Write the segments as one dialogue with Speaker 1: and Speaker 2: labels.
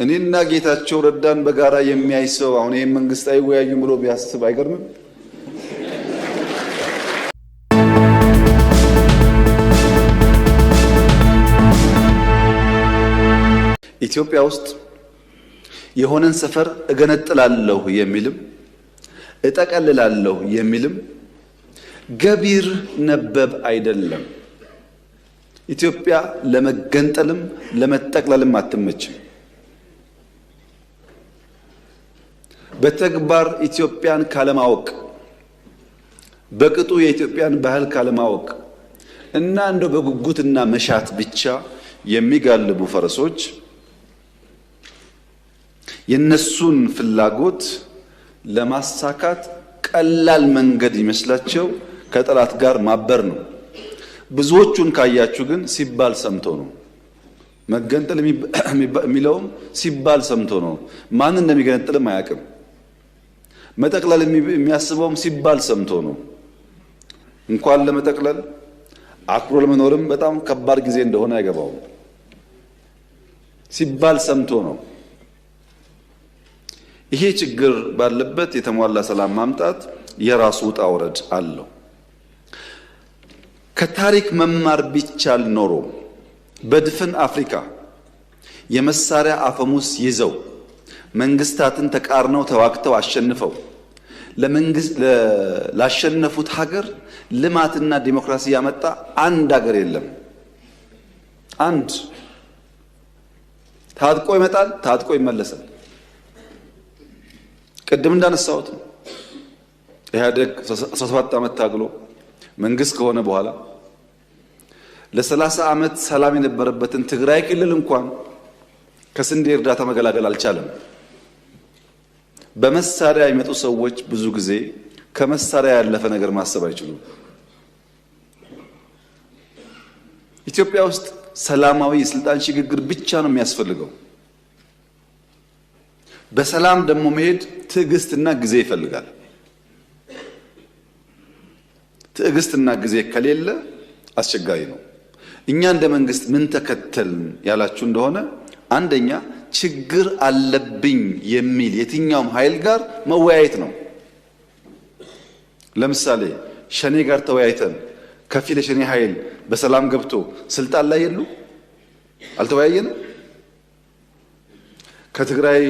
Speaker 1: እኔና ጌታቸው ረዳን በጋራ የሚያይ ሰው አሁን ይሄን መንግስት አይወያዩም ብሎ ቢያስብ አይገርምም? ኢትዮጵያ ውስጥ የሆነን ሰፈር እገነጥላለሁ የሚልም እጠቀልላለሁ የሚልም ገቢር ነበብ አይደለም። ኢትዮጵያ ለመገንጠልም ለመጠቅለልም አትመችም። በተግባር ኢትዮጵያን ካለማወቅ በቅጡ የኢትዮጵያን ባህል ካለማወቅ እና እንደው በጉጉትና መሻት ብቻ የሚጋልቡ ፈረሶች የነሱን ፍላጎት ለማሳካት ቀላል መንገድ ይመስላቸው ከጠላት ጋር ማበር ነው። ብዙዎቹን ካያችሁ ግን ሲባል ሰምቶ ነው። መገንጠል የሚለውም ሲባል ሰምቶ ነው። ማን እንደሚገነጥልም አያውቅም። መጠቅለል የሚያስበውም ሲባል ሰምቶ ነው። እንኳን ለመጠቅለል አክብሮ ለመኖርም በጣም ከባድ ጊዜ እንደሆነ አይገባውም። ሲባል ሰምቶ ነው። ይሄ ችግር ባለበት የተሟላ ሰላም ማምጣት የራሱ ውጣ ውረድ አለው። ከታሪክ መማር ቢቻል ኖሮ በድፍን አፍሪካ የመሳሪያ አፈሙስ ይዘው መንግስታትን ተቃርነው ተዋግተው አሸንፈው ላሸነፉት ሀገር ልማትና ዲሞክራሲ ያመጣ አንድ ሀገር የለም። አንድ ታጥቆ ይመጣል፣ ታጥቆ ይመለሳል። ቅድም እንዳነሳሁት ኢህአዴግ 17 ዓመት ታግሎ መንግስት ከሆነ በኋላ ለ30 ዓመት ሰላም የነበረበትን ትግራይ ክልል እንኳን ከስንዴ እርዳታ መገላገል አልቻለም። በመሳሪያ የሚመጡ ሰዎች ብዙ ጊዜ ከመሳሪያ ያለፈ ነገር ማሰብ አይችሉም። ኢትዮጵያ ውስጥ ሰላማዊ የስልጣን ሽግግር ብቻ ነው የሚያስፈልገው። በሰላም ደግሞ መሄድ ትዕግስትና ጊዜ ይፈልጋል። ትዕግስትና ጊዜ ከሌለ አስቸጋሪ ነው። እኛ እንደ መንግስት ምን ተከተልን ያላችሁ እንደሆነ አንደኛ ችግር አለብኝ የሚል የትኛውም ኃይል ጋር መወያየት ነው። ለምሳሌ ሸኔ ጋር ተወያይተን ከፊል የሸኔ ኃይል በሰላም ገብቶ ስልጣን ላይ የሉ አልተወያየንም። ከትግራይ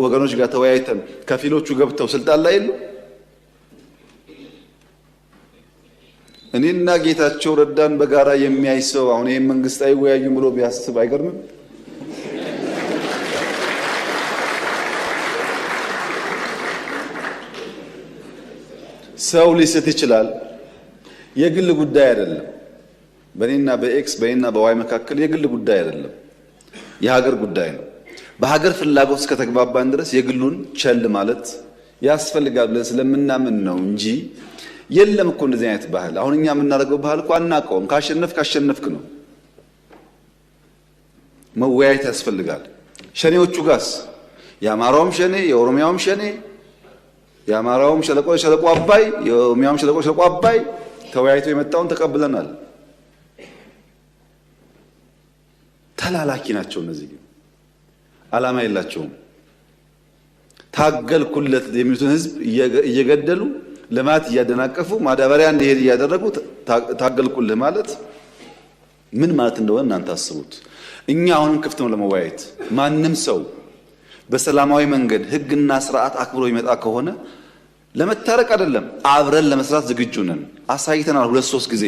Speaker 1: ወገኖች ጋር ተወያይተን ከፊሎቹ ገብተው ስልጣን ላይ የሉ። እኔና ጌታቸው ረዳን በጋራ የሚያይ ሰው አሁን ይሄን መንግስት አይወያዩም ብሎ ቢያስብ አይገርምም? ሰው ሊስት ይችላል። የግል ጉዳይ አይደለም። በእኔና በኤክስ በእኔና በዋይ መካከል የግል ጉዳይ አይደለም፣ የሀገር ጉዳይ ነው። በሀገር ፍላጎት እስከተግባባን ድረስ የግሉን ቸል ማለት ያስፈልጋል ብለን ስለምናምን ነው እንጂ የለም እኮ እንደዚህ አይነት ባህል። አሁን እኛ የምናደርገው ባህል እኮ አናውቀውም። ካሸነፍክ ነው። መወያየት ያስፈልጋል። ሸኔዎቹ ጋስ የአማራውም ሸኔ የኦሮሚያውም ሸኔ የአማራውም ሸለቆ አባይ የኦሮሚያውም ሸለቆ አባይ ተወያይቶ የመጣውን ተቀብለናል። ተላላኪ ናቸው እነዚህ፣ ግን ዓላማ የላቸውም። ታገልኩለት የሚሉትን ህዝብ እየገደሉ ልማት እያደናቀፉ ማዳበሪያ እንዲሄድ እያደረጉ ታገልኩልህ ማለት ምን ማለት እንደሆነ እናንተ አስቡት። እኛ አሁንም ክፍት ነው ለመወያየት። ማንም ሰው በሰላማዊ መንገድ ህግና ስርዓት አክብሮ ይመጣ ከሆነ ለመታረቅ አይደለም አብረን ለመስራት ዝግጁ ነን። አሳይተናል 2-3 ጊዜ።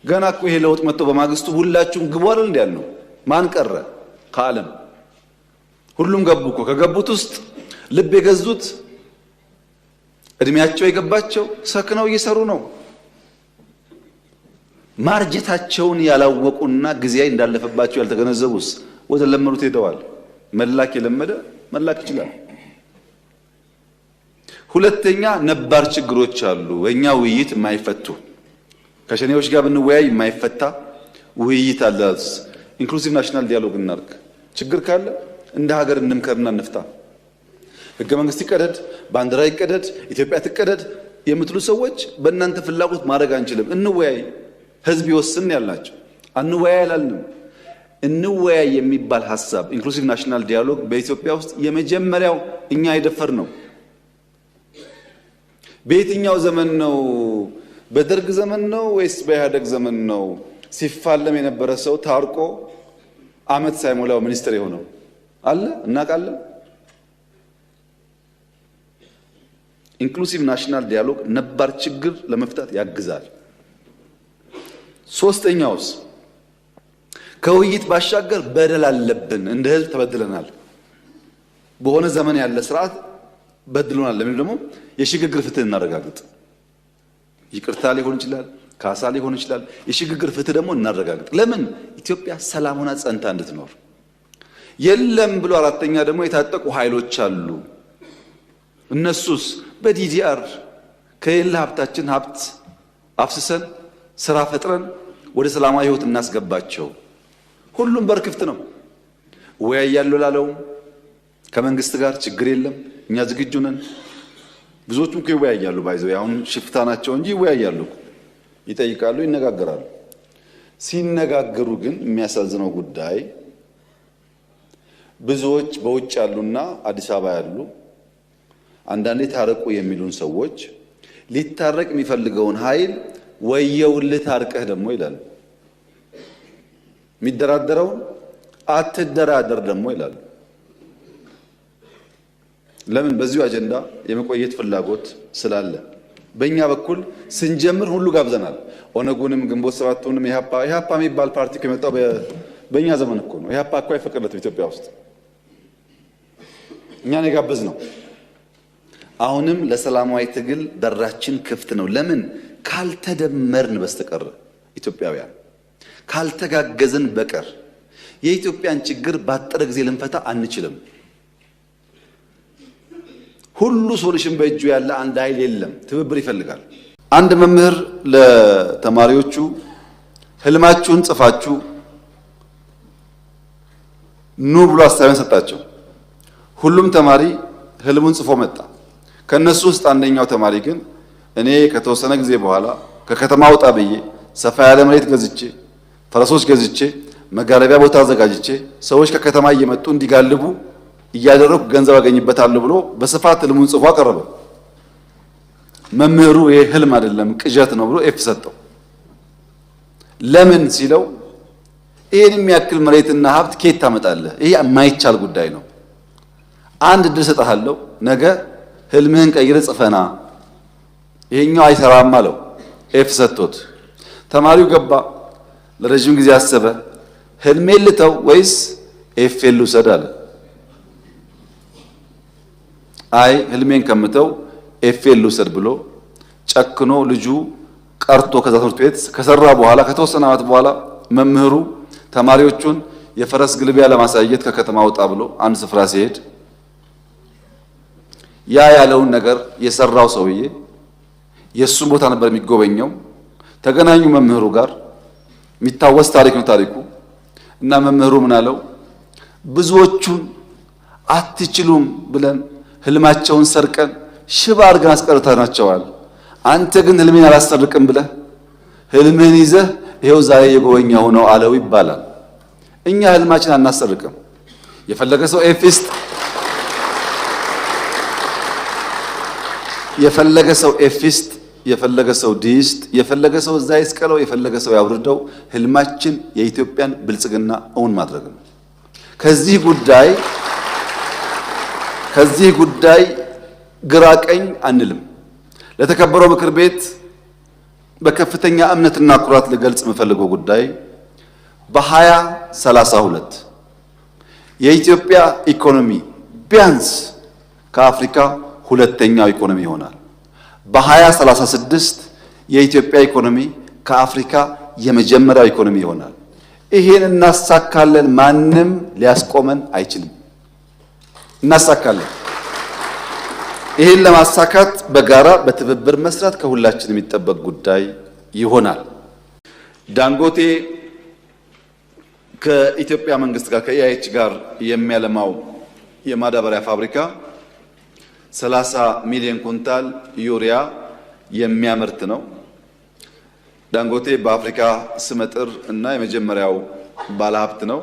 Speaker 1: ገና እኮ ይሄ ለውጥ መጥቶ በማግስቱ ሁላችሁም ግቡ አይደል እንዴ ያልነው? ማን ቀረ ከዓለም? ሁሉም ገቡ እኮ። ከገቡት ውስጥ ልብ የገዙት እድሜያቸው የገባቸው ሰክነው እየሰሩ ነው። ማርጀታቸውን ያላወቁና ጊዜ እንዳለፈባቸው ያልተገነዘቡስ ወደ ለመዱት ሄደዋል። መላክ የለመደ መላክ ይችላል። ሁለተኛ ነባር ችግሮች አሉ በእኛ ውይይት የማይፈቱ። ከሸኔዎች ጋር ብንወያይ የማይፈታ ውይይት አለ። ኢንክሉሲቭ ናሽናል ዲያሎግ እናርግ። ችግር ካለ እንደ ሀገር እንምከርና እንፍታ። ህገ መንግስት ይቀደድ፣ ባንዲራ ይቀደድ፣ ኢትዮጵያ ትቀደድ የምትሉ ሰዎች በእናንተ ፍላጎት ማድረግ አንችልም። እንወያይ፣ ህዝብ ይወስን ያልናቸው አንወያይ አላልንም። እንወያይ የሚባል ሐሳብ ኢንክሉሲቭ ናሽናል ዲያሎግ በኢትዮጵያ ውስጥ የመጀመሪያው እኛ አይደፈር ነው። በየትኛው ዘመን ነው? በደርግ ዘመን ነው ወይስ በኢህአደግ ዘመን ነው? ሲፋለም የነበረ ሰው ታርቆ አመት ሳይሞላው ሚኒስትር የሆነው አለ እናውቃለን። ኢንክሉሲቭ ናሽናል ዲያሎግ ነባር ችግር ለመፍታት ያግዛል። ሶስተኛውስ ከውይይት ባሻገር በደል አለብን፣ እንደ ህዝብ ተበድለናል፣ በሆነ ዘመን ያለ ስርዓት በድሎናል ለምን ደግሞ የሽግግር ፍትህ እናረጋግጥ። ይቅርታ ሊሆን ይችላል፣ ካሳ ሊሆን ይችላል። የሽግግር ፍትህ ደግሞ እናረጋግጥ። ለምን ኢትዮጵያ ሰላም ሆና ጸንታ እንድትኖር። የለም ብሎ አራተኛ ደግሞ የታጠቁ ኃይሎች አሉ። እነሱስ በዲዲአር ከሌላ ሀብታችን ሀብት አፍስሰን ስራ ፈጥረን ወደ ሰላማዊ ህይወት እናስገባቸው። ሁሉም በር ክፍት ነው። ወያያለው ላለው ከመንግስት ጋር ችግር የለም፣ እኛ ዝግጁ ነን። ብዙዎቹም ይወያያሉ፣ ባይዘው አሁን ሽፍታ ናቸው እንጂ ይወያያሉ፣ ይጠይቃሉ፣ ይነጋገራሉ። ሲነጋገሩ ግን የሚያሳዝነው ጉዳይ ብዙዎች በውጭ ያሉና አዲስ አበባ ያሉ አንዳንዴ ታረቁ የሚሉን ሰዎች ሊታረቅ የሚፈልገውን ኃይል ወየውልህ ታርቀህ ደግሞ ይላሉ። የሚደራደረው አትደራደር ደግሞ ይላሉ። ለምን? በዚሁ አጀንዳ የመቆየት ፍላጎት ስላለ። በእኛ በኩል ስንጀምር ሁሉ ጋብዘናል። ኦነጉንም ግንቦት ሰባቱንም ኢህአፓ የሚባል ፓርቲ ከመጣው በእኛ ዘመን እኮ ነው። ኢህአፓ እኮ አይፈቀድለትም ኢትዮጵያ ውስጥ፣ እኛን የጋበዝ ነው። አሁንም ለሰላማዊ ትግል በራችን ክፍት ነው። ለምን? ካልተደመርን በስተቀር ኢትዮጵያውያን ካልተጋገዝን በቀር የኢትዮጵያን ችግር ባጠረ ጊዜ ልንፈታ አንችልም። ሁሉ ሶሉሽን በእጁ ያለ አንድ ኃይል የለም። ትብብር ይፈልጋል። አንድ መምህር ለተማሪዎቹ ህልማችሁን ጽፋችሁ ኑ ብሎ አስተያየት ሰጣቸው። ሁሉም ተማሪ ህልሙን ጽፎ መጣ። ከነሱ ውስጥ አንደኛው ተማሪ ግን እኔ ከተወሰነ ጊዜ በኋላ ከከተማ ወጣ ብዬ ሰፋ ያለ መሬት ገዝቼ ፈረሶች ገዝቼ መጋረቢያ ቦታ አዘጋጅቼ ሰዎች ከከተማ እየመጡ እንዲጋልቡ እያደረኩ ገንዘብ አገኝበታለሁ ብሎ በስፋት ህልሙን ጽፎ አቀረበ። መምህሩ ይሄ ህልም አይደለም ቅዠት ነው ብሎ ኤፍ ሰጠው። ለምን ሲለው ይሄን የሚያክል መሬትና ሀብት ከየት ታመጣለህ? ይሄ የማይቻል ጉዳይ ነው። አንድ እድል ሰጥሃለሁ፣ ነገ ህልምህን ቀይረ ጽፈና፣ ይሄኛው አይሰራም አለው። ኤፍ ሰጥቶት ተማሪው ገባ። ለረጅም ጊዜ አሰበ። ህልሜን ልተው ወይስ ኤፍ ልውሰድ አለ። አይ ህልሜን ከምተው ኤፍ ልውሰድ ብሎ ጨክኖ ልጁ ቀርቶ ከዛ ትምህርት ቤት ከሰራ በኋላ ከተወሰነ ዓመት በኋላ መምህሩ ተማሪዎቹን የፈረስ ግልቢያ ለማሳየት ከከተማ ወጣ ብሎ አንድ ስፍራ ሲሄድ ያ ያለውን ነገር የሰራው ሰውዬ የሱን ቦታ ነበር የሚጎበኘው። ተገናኙ መምህሩ ጋር። የሚታወስ ታሪክ ነው ታሪኩ። እና መምህሩ ምን አለው? ብዙዎቹን አትችሉም ብለን ህልማቸውን ሰርቀን ሽባ አድርገን አስቀርተናቸዋል። አንተ ግን ህልሜን አላሰርቅም ብለህ ህልምህን ይዘህ ይሄው ዛሬ የጎበኛው ነው አለው ይባላል። እኛ ህልማችን አናሰርቅም። የፈለገ ሰው ኤፊስት የፈለገ ሰው ኤፊስት የፈለገ ሰው ዲስት የፈለገ ሰው እዛ ይስቀለው የፈለገ ሰው ያውርደው። ህልማችን የኢትዮጵያን ብልጽግና እውን ማድረግ ነው። ከዚህ ጉዳይ ግራ ቀኝ አንልም። ለተከበረው ምክር ቤት በከፍተኛ እምነትና ኩራት ልገልጽ የምፈልገው ጉዳይ በ2032 የኢትዮጵያ ኢኮኖሚ ቢያንስ ከአፍሪካ ሁለተኛው ኢኮኖሚ ይሆናል። በ2036 የኢትዮጵያ ኢኮኖሚ ከአፍሪካ የመጀመሪያው ኢኮኖሚ ይሆናል። ይሄን እናሳካለን። ማንም ሊያስቆመን አይችልም። እናሳካለን። ይሄን ለማሳካት በጋራ በትብብር መስራት ከሁላችን የሚጠበቅ ጉዳይ ይሆናል። ዳንጎቴ ከኢትዮጵያ መንግስት ጋር ከኢአይኤች ጋር የሚያለማው የማዳበሪያ ፋብሪካ 30 ሚሊዮን ኩንታል ዩሪያ የሚያመርት ነው። ዳንጎቴ በአፍሪካ ስመጥር እና የመጀመሪያው ባለሀብት ነው።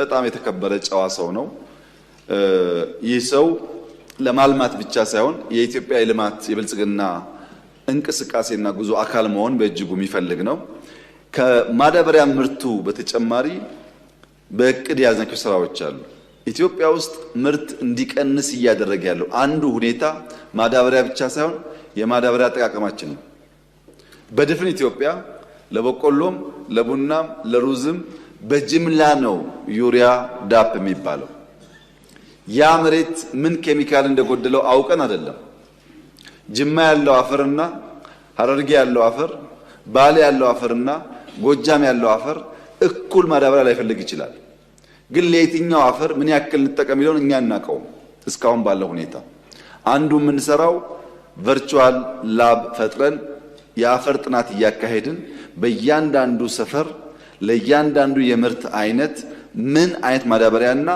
Speaker 1: በጣም የተከበረ ጨዋ ሰው ነው። ይህ ሰው ለማልማት ብቻ ሳይሆን የኢትዮጵያ የልማት የብልጽግና እንቅስቃሴና ጉዞ አካል መሆን በእጅጉ የሚፈልግ ነው። ከማዳበሪያ ምርቱ በተጨማሪ በእቅድ የያዝናቸው ስራዎች አሉ። ኢትዮጵያ ውስጥ ምርት እንዲቀንስ እያደረገ ያለው አንዱ ሁኔታ ማዳበሪያ ብቻ ሳይሆን የማዳበሪያ አጠቃቀማችን ነው። በድፍን ኢትዮጵያ ለበቆሎም፣ ለቡናም፣ ለሩዝም በጅምላ ነው ዩሪያ ዳፕ የሚባለው። ያ መሬት ምን ኬሚካል እንደጎደለው አውቀን አይደለም። ጅማ ያለው አፈርና ሀረርጌ ያለው አፈር፣ ባሌ ያለው አፈርና ጎጃም ያለው አፈር እኩል ማዳበሪያ ላይፈልግ ይችላል። ግን ለየትኛው አፈር ምን ያክል እንጠቀም የሚለውን እኛ እናውቀውም። እስካሁን ባለው ሁኔታ አንዱ የምንሰራው ቨርቹዋል ላብ ፈጥረን የአፈር ጥናት እያካሄድን በእያንዳንዱ ሰፈር ለእያንዳንዱ የምርት አይነት ምን አይነት ማዳበሪያና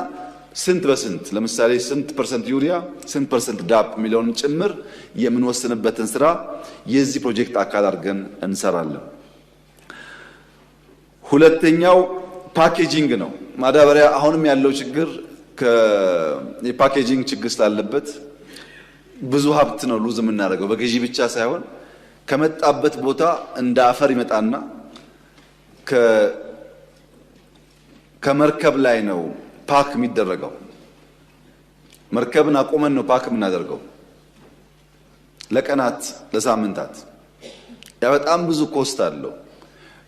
Speaker 1: ስንት በስንት ለምሳሌ ስንት ፐርሰንት ዩሪያ ስንት ፐርሰንት ዳፕ የሚለውን ጭምር የምንወስንበትን ስራ የዚህ ፕሮጀክት አካል አድርገን እንሰራለን። ሁለተኛው ፓኬጂንግ ነው። ማዳበሪያ አሁንም ያለው ችግር የፓኬጂንግ ችግር ስላለበት ብዙ ሀብት ነው ሉዝ የምናደርገው። በግዢ ብቻ ሳይሆን ከመጣበት ቦታ እንደ አፈር ይመጣና ከመርከብ ላይ ነው ፓክ የሚደረገው። መርከብን አቆመን ነው ፓክ የምናደርገው ለቀናት ለሳምንታት። ያ በጣም ብዙ ኮስት አለው።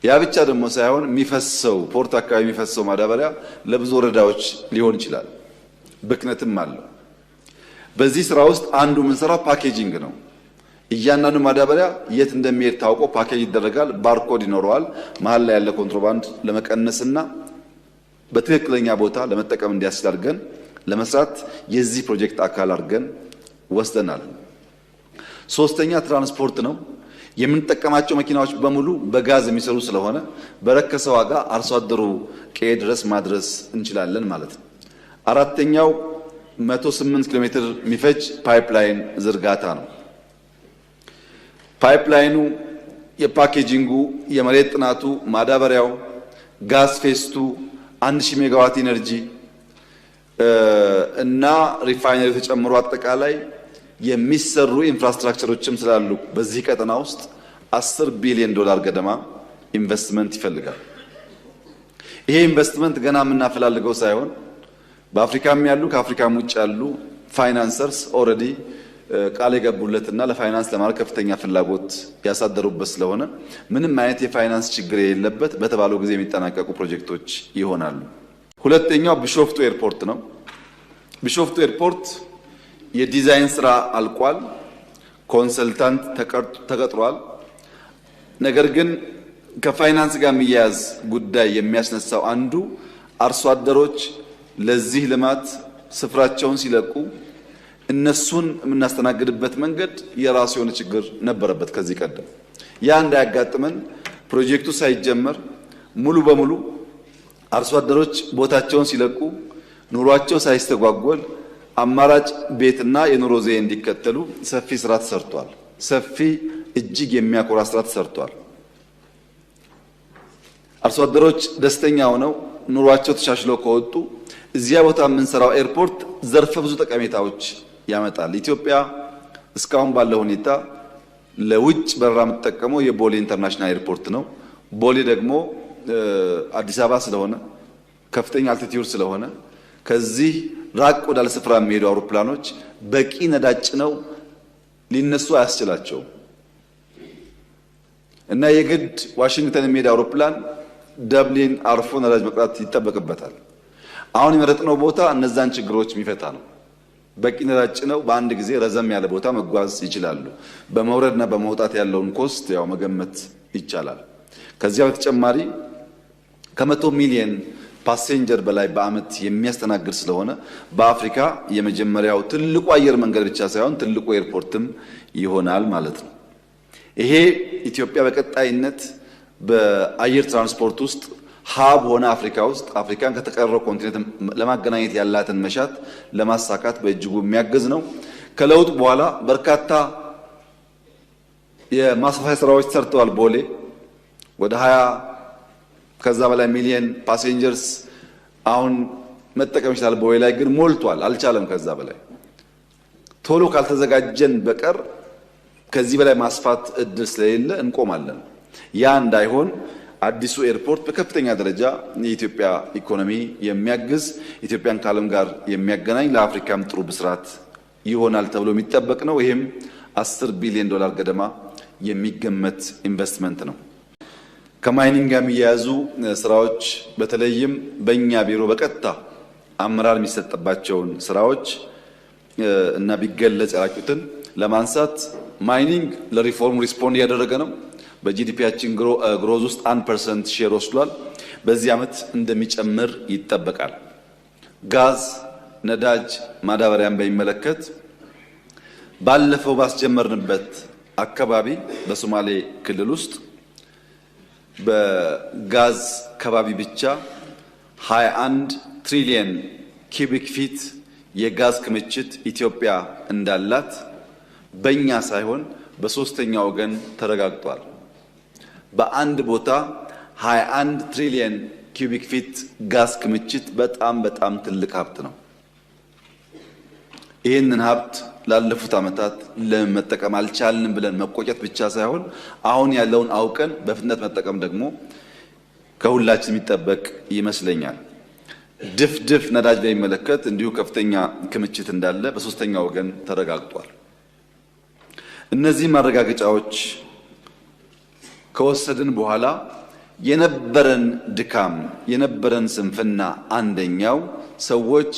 Speaker 1: ያ ብቻ ደግሞ ሳይሆን የሚፈሰው ፖርት አካባቢ የሚፈሰው ማዳበሪያ ለብዙ ወረዳዎች ሊሆን ይችላል። ብክነትም አለው። በዚህ ስራ ውስጥ አንዱ የምንሰራው ፓኬጂንግ ነው። እያንዳንዱ ማዳበሪያ የት እንደሚሄድ ታውቆ ፓኬጅ ይደረጋል። ባርኮድ ይኖረዋል። መሀል ላይ ያለ ኮንትሮባንድ ለመቀነስና በትክክለኛ ቦታ ለመጠቀም እንዲያስችል አድርገን ለመስራት የዚህ ፕሮጀክት አካል አድርገን ወስደናል። ሶስተኛ ትራንስፖርት ነው። የምንጠቀማቸው መኪናዎች በሙሉ በጋዝ የሚሰሩ ስለሆነ በረከሰ ዋጋ አርሶ አደሩ ቀዬ ድረስ ማድረስ እንችላለን ማለት ነው። አራተኛው 108 ኪሎ ሜትር የሚፈጅ ፓይፕላይን ዝርጋታ ነው። ፓይፕላይኑ የፓኬጂንጉ፣ የመሬት ጥናቱ፣ ማዳበሪያው፣ ጋዝ ፌስቱ 1000 ሜጋዋት ኢነርጂ እና ሪፋይነሪ ተጨምሮ አጠቃላይ የሚሰሩ ኢንፍራስትራክቸሮችም ስላሉ በዚህ ቀጠና ውስጥ $10 ቢሊዮን ገደማ ኢንቨስትመንት ይፈልጋል። ይሄ ኢንቨስትመንት ገና የምናፈላልገው ሳይሆን በአፍሪካም ያሉ ከአፍሪካም ውጭ ያሉ ፋይናንሰርስ ኦልሬዲ ቃል የገቡለትና ለፋይናንስ ለማድረግ ከፍተኛ ፍላጎት ያሳደሩበት ስለሆነ ምንም አይነት የፋይናንስ ችግር የሌለበት በተባለው ጊዜ የሚጠናቀቁ ፕሮጀክቶች ይሆናሉ። ሁለተኛው ቢሾፍቱ ኤርፖርት ነው። ቢሾፍቱ ኤርፖርት የዲዛይን ስራ አልቋል። ኮንሰልታንት ተቀጥሯል። ነገር ግን ከፋይናንስ ጋር የሚያያዝ ጉዳይ የሚያስነሳው አንዱ አርሶ አደሮች ለዚህ ልማት ስፍራቸውን ሲለቁ እነሱን የምናስተናግድበት መንገድ የራሱ የሆነ ችግር ነበረበት ከዚህ ቀደም። ያ እንዳያጋጥመን ፕሮጀክቱ ሳይጀመር ሙሉ በሙሉ አርሶ አደሮች ቦታቸውን ሲለቁ ኑሯቸው ሳይስተጓጎል አማራጭ ቤትና የኑሮ ዘዬ እንዲከተሉ ሰፊ ስራ ተሰርቷል። ሰፊ እጅግ የሚያኮራ ስራ ተሰርቷል። አርሶ አደሮች ደስተኛ ሆነው ኑሯቸው ተሻሽለው ከወጡ እዚያ ቦታ የምንሰራው ኤርፖርት ዘርፈ ብዙ ጠቀሜታዎች ያመጣል። ኢትዮጵያ እስካሁን ባለው ሁኔታ ለውጭ በረራ የምትጠቀመው የቦሌ ኢንተርናሽናል ኤርፖርት ነው። ቦሌ ደግሞ አዲስ አበባ ስለሆነ ከፍተኛ አልቲቲዩድ ስለሆነ ከዚህ ራቅ ወዳለ ስፍራ የሚሄዱ አውሮፕላኖች በቂ ነዳጅ ነው ሊነሱ አያስችላቸውም እና የግድ ዋሽንግተን የሚሄድ አውሮፕላን ደብሊን አርፎ ነዳጅ መቅዳት ይጠበቅበታል። አሁን የመረጥነው ቦታ እነዛን ችግሮች የሚፈታ ነው። በቂ ነዳጅ ነው። በአንድ ጊዜ ረዘም ያለ ቦታ መጓዝ ይችላሉ። በመውረድና በመውጣት ያለውን ኮስት ያው መገመት ይቻላል። ከዚያ በተጨማሪ ከ100 ሚሊዮን ፓሴንጀር በላይ በአመት የሚያስተናግድ ስለሆነ በአፍሪካ የመጀመሪያው ትልቁ አየር መንገድ ብቻ ሳይሆን ትልቁ ኤርፖርትም ይሆናል ማለት ነው። ይሄ ኢትዮጵያ በቀጣይነት በአየር ትራንስፖርት ውስጥ ሀብ ሆነ አፍሪካ ውስጥ አፍሪካን ከተቀረው ኮንቲኔንት ለማገናኘት ያላትን መሻት ለማሳካት በእጅጉ የሚያግዝ ነው። ከለውጥ በኋላ በርካታ የማስፋፊያ ስራዎች ሰርተዋል። ቦሌ ወደ ከዛ በላይ ሚሊየን ፓሴንጀርስ አሁን መጠቀም ይችላል። ቦይ ላይ ግን ሞልቷል፣ አልቻለም። ከዛ በላይ ቶሎ ካልተዘጋጀን በቀር ከዚህ በላይ ማስፋት እድል ስለሌለ እንቆማለን። ያ እንዳይሆን አዲሱ ኤርፖርት በከፍተኛ ደረጃ የኢትዮጵያ ኢኮኖሚ የሚያግዝ ኢትዮጵያን ከዓለም ጋር የሚያገናኝ ለአፍሪካም ጥሩ ብስራት ይሆናል ተብሎ የሚጠበቅ ነው። ይህም $10 ቢሊዮን ገደማ የሚገመት ኢንቨስትመንት ነው። ከማይኒንግ ጋር የሚያያዙ ስራዎች በተለይም በእኛ ቢሮ በቀጥታ አመራር የሚሰጥባቸውን ስራዎች እና ቢገለጽ ያላችሁትን ለማንሳት ማይኒንግ ለሪፎርም ሪስፖንድ እያደረገ ነው። በጂዲፒያችን ግሮዝ ውስጥ 1% ሼር ወስዷል። በዚህ ዓመት እንደሚጨምር ይጠበቃል። ጋዝ፣ ነዳጅ፣ ማዳበሪያን በሚመለከት ባለፈው ባስጀመርንበት አካባቢ በሶማሌ ክልል ውስጥ በጋዝ ከባቢ ብቻ 21 ትሪሊየን ኪዩቢክ ፊት የጋዝ ክምችት ኢትዮጵያ እንዳላት በእኛ ሳይሆን በሶስተኛ ወገን ተረጋግጧል። በአንድ ቦታ 21 ትሪሊየን ኪዩቢክ ፊት ጋዝ ክምችት በጣም ትልቅ ሀብት ነው። ይህንን ሀብት ላለፉት ዓመታት ለምን መጠቀም አልቻልንም ብለን መቆጨት ብቻ ሳይሆን አሁን ያለውን አውቀን በፍጥነት መጠቀም ደግሞ ከሁላችን የሚጠበቅ ይመስለኛል። ድፍድፍ ነዳጅ በሚመለከት እንዲሁ ከፍተኛ ክምችት እንዳለ በሶስተኛ ወገን ተረጋግጧል። እነዚህ ማረጋገጫዎች ከወሰድን በኋላ የነበረን ድካም የነበረን ስንፍና አንደኛው ሰዎች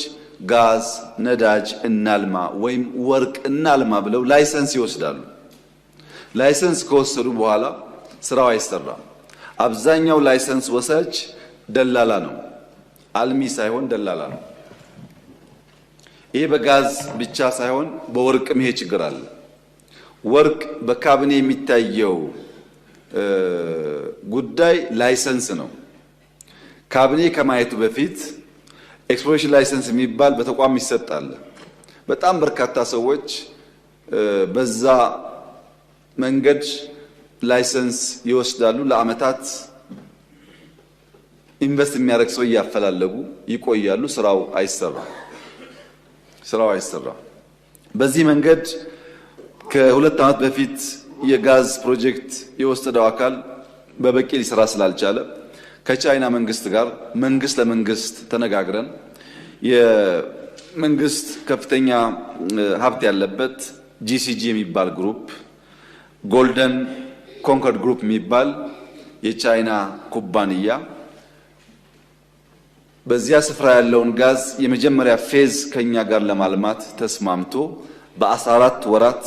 Speaker 1: ጋዝ፣ ነዳጅ እናልማ ወይም ወርቅ እናልማ ብለው ላይሰንስ ይወስዳሉ። ላይሰንስ ከወሰዱ በኋላ ስራው አይሰራም። አብዛኛው ላይሰንስ ወሳጅ ደላላ ነው፣ አልሚ ሳይሆን ደላላ ነው። ይሄ በጋዝ ብቻ ሳይሆን በወርቅም ይሄ ችግር አለ። ወርቅ በካቢኔ የሚታየው ጉዳይ ላይሰንስ ነው። ካቢኔ ከማየቱ በፊት ኤክስፕሎሬሽን ላይሰንስ የሚባል በተቋም ይሰጣል። በጣም በርካታ ሰዎች በዛ መንገድ ላይሰንስ ይወስዳሉ። ለዓመታት ኢንቨስት የሚያደርግ ሰው እያፈላለጉ ይቆያሉ። ስራው አይሰራም። በዚህ መንገድ ከ2 ዓመት በፊት የጋዝ ፕሮጀክት የወሰደው አካል በበቂ ሊሰራ ስላልቻለ ከቻይና መንግስት ጋር መንግስት ለመንግስት ተነጋግረን የመንግስት ከፍተኛ ሀብት ያለበት ጂሲጂ የሚባል ግሩፕ፣ ጎልደን ኮንኮርድ ግሩፕ የሚባል የቻይና ኩባንያ በዚያ ስፍራ ያለውን ጋዝ የመጀመሪያ ፌዝ ከኛ ጋር ለማልማት ተስማምቶ በ14 ወራት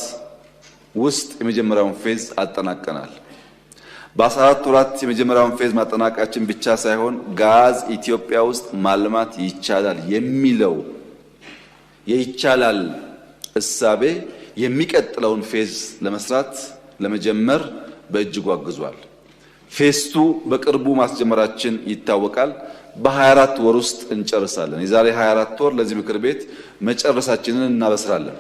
Speaker 1: ውስጥ የመጀመሪያውን ፌዝ አጠናቀናል። በ14 ወራት የመጀመሪያውን ፌዝ ማጠናቀቃችን ብቻ ሳይሆን ጋዝ ኢትዮጵያ ውስጥ ማልማት ይቻላል የሚለው እሳቤ የሚቀጥለውን ፌዝ ለመጀመር በእጅጉ አግዟል። ፌስቱ በቅርቡ ማስጀመራችን ይታወቃል። በ24 ወር ውስጥ እንጨርሳለን። የዛሬ 24 ወር ለዚህ ምክር ቤት መጨረሳችንን እናበስራለን።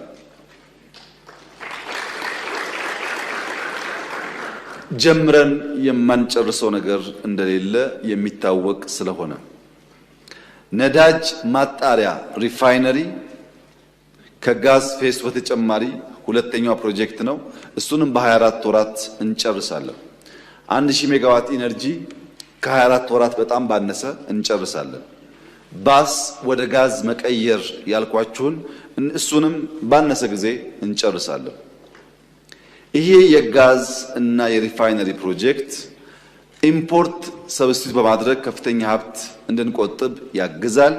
Speaker 1: ጀምረን የማንጨርሰው ነገር እንደሌለ የሚታወቅ ስለሆነ ነዳጅ ማጣሪያ ሪፋይነሪ ከጋዝ ፌስ በተጨማሪ ሁለተኛው ፕሮጀክት ነው። እሱንም በ24 ወራት እንጨርሳለን። 1000 ሜጋዋት ኢነርጂ ከ24 ወራት በጣም ባነሰ እንጨርሳለን። ባስ ወደ ጋዝ መቀየር ያልኳችሁን እሱንም ባነሰ ጊዜ እንጨርሳለን። ይሄ የጋዝ እና የሪፋይነሪ ፕሮጀክት ኢምፖርት ሰብስቲት በማድረግ ከፍተኛ ሀብት እንድንቆጥብ ያግዛል።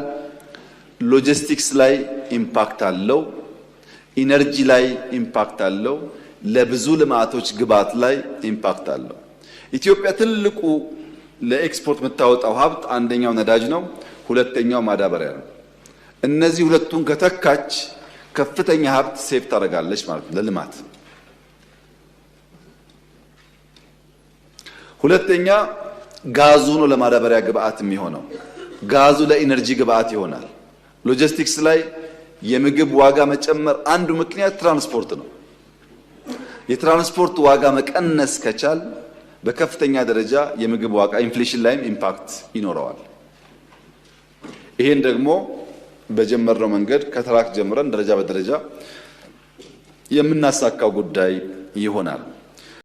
Speaker 1: ሎጂስቲክስ ላይ ኢምፓክት አለው። ኢነርጂ ላይ ኢምፓክት አለው። ለብዙ ልማቶች ግብዓት ላይ ኢምፓክት አለው። ኢትዮጵያ ትልቁ ለኤክስፖርት የምታወጣው ሀብት አንደኛው ነዳጅ ነው፣ ሁለተኛው ማዳበሪያ ነው። እነዚህ ሁለቱን ከተካች ከፍተኛ ሀብት ሴፍ ታደርጋለች ማለት ነው ለልማት። ሁለተኛ ጋዙ ነው ለማዳበሪያ ግብዓት የሚሆነው። ጋዙ ለኢነርጂ ግብዓት ይሆናል። ሎጂስቲክስ ላይ የምግብ ዋጋ መጨመር አንዱ ምክንያት ትራንስፖርት ነው። የትራንስፖርት ዋጋ መቀነስ ከቻል በከፍተኛ ደረጃ የምግብ ዋጋ ኢንፍሌሽን ላይም ኢምፓክት ይኖረዋል። ይሄን ደግሞ በጀመርነው መንገድ ከትራክ ጀምረን ደረጃ በደረጃ የምናሳካው ጉዳይ ይሆናል።